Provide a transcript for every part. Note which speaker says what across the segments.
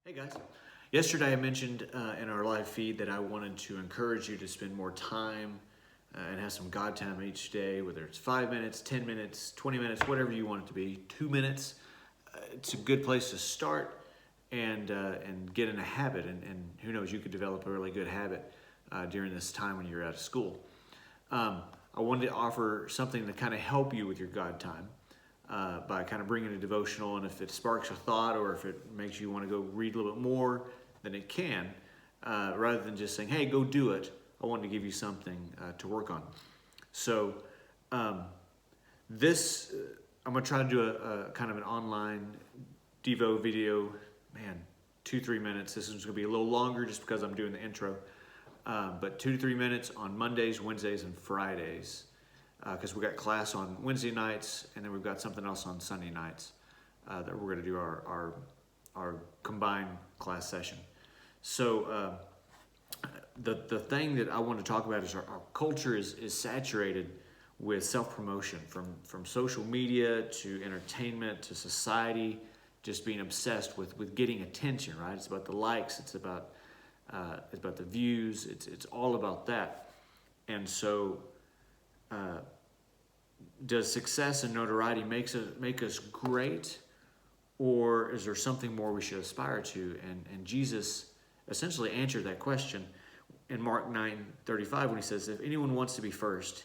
Speaker 1: Hey guys. Yesterday I mentioned in our live feed that I wanted to encourage you to spend more time and have some God time each day, whether it's 5 minutes, 10 minutes, 20 minutes, whatever you want it to be, 2 minutes. It's a good place to start and get in a habit. And who knows, you could develop a really good habit during this time when you're out of school. I wanted to offer something to kind of help you with your God time. By kind of bringing a devotional, and if it sparks a thought or if it makes you want to go read a little bit more, then it can, rather than just saying, hey, go do it. I wanted to give you something to work on. So I'm going to try to do a kind of an online Devo video, 2-3 minutes. This is going to be a little longer just because I'm doing the intro, but 2 to 3 minutes on Mondays, Wednesdays, and Fridays. Because we got class on Wednesday nights, and then we've got something else on Sunday nights that we're going to do our combined class session. So the thing that I want to talk about is our culture is saturated with self-promotion, from social media to entertainment to society, just being obsessed with getting attention. Right? It's about the likes. It's about the views. It's all about that, and so. Does success and notoriety make us great, or is there something more we should aspire to? And Jesus essentially answered that question in Mark 9:35 when he says, if anyone wants to be first,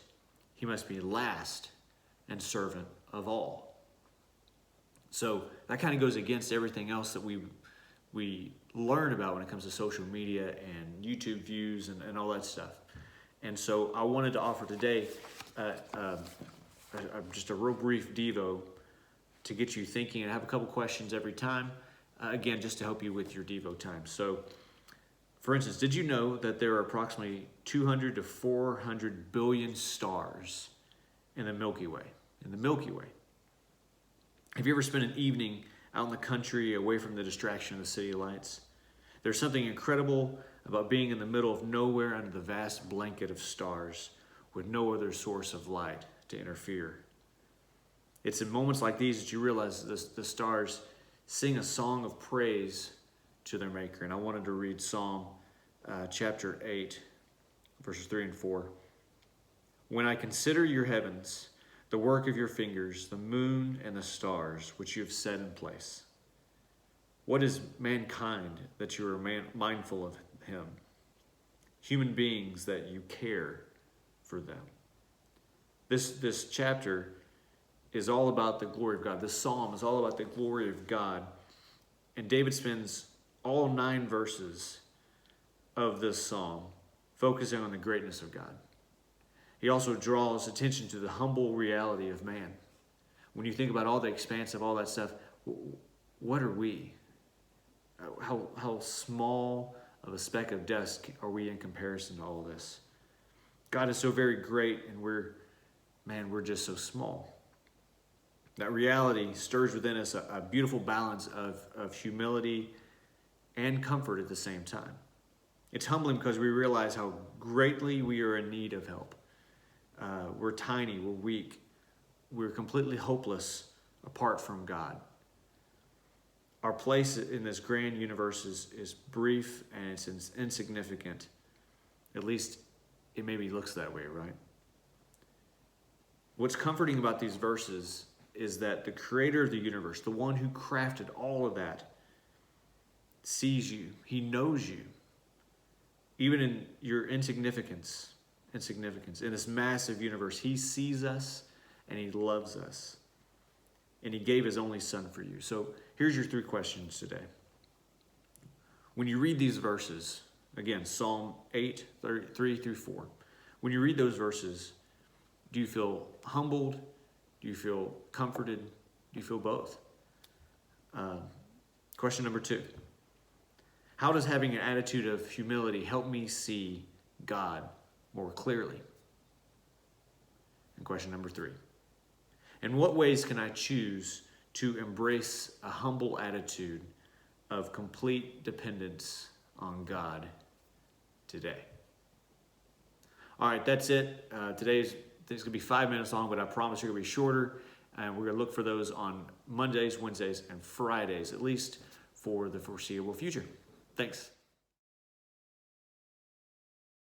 Speaker 1: he must be last and servant of all. So that kind of goes against everything else that we learn about when it comes to social media and YouTube views and all that stuff. And so I wanted to offer today just a real brief Devo to get you thinking, and have a couple questions every time, again, just to help you with your Devo time. So, for instance, did you know that there are approximately 200 to 400 billion stars in the Milky Way? Have you ever spent an evening out in the country away from the distraction of the city lights? There's something incredible about being in the middle of nowhere under the vast blanket of stars with no other source of light to interfere. It's in moments like these that you realize the stars sing a song of praise to their maker. And I wanted to read Psalm chapter 8, verses 3 and 4. When I consider your heavens, the work of your fingers, the moon and the stars, which you have set in place. What is mankind that you are mindful of him? Human beings that you care for them. This chapter is all about the glory of God. This psalm is all about the glory of God. And David spends all 9 verses of this psalm focusing on the greatness of God. He also draws attention to the humble reality of man. When you think about all the expanse of all that stuff, what are we? How small of a speck of dust are we in comparison to all of this? God is so very great, and we're just so small. That reality stirs within us a beautiful balance of humility and comfort at the same time. It's humbling because we realize how greatly we are in need of help. We're tiny, we're weak, we're completely hopeless apart from God. Our place in this grand universe is brief and it's insignificant. At least it maybe looks that way, right? What's comforting about these verses is that the creator of the universe, the one who crafted all of that, sees you. He knows you. Even in your insignificance, in this massive universe, he sees us and he loves us. And he gave his only son for you. So here's your 3 questions today. When you read these verses, again, Psalm 8, 3 through 4, when you read those verses, do you feel humbled? Do you feel comforted? Do you feel both? Question number 2. How does having an attitude of humility help me see God more clearly? And question number 3. In what ways can I choose to embrace a humble attitude of complete dependence on God today? All right, that's it. Today's going to be 5 minutes long, but I promise you're going to be shorter. And we're going to look for those on Mondays, Wednesdays, and Fridays, at least for the foreseeable future. Thanks.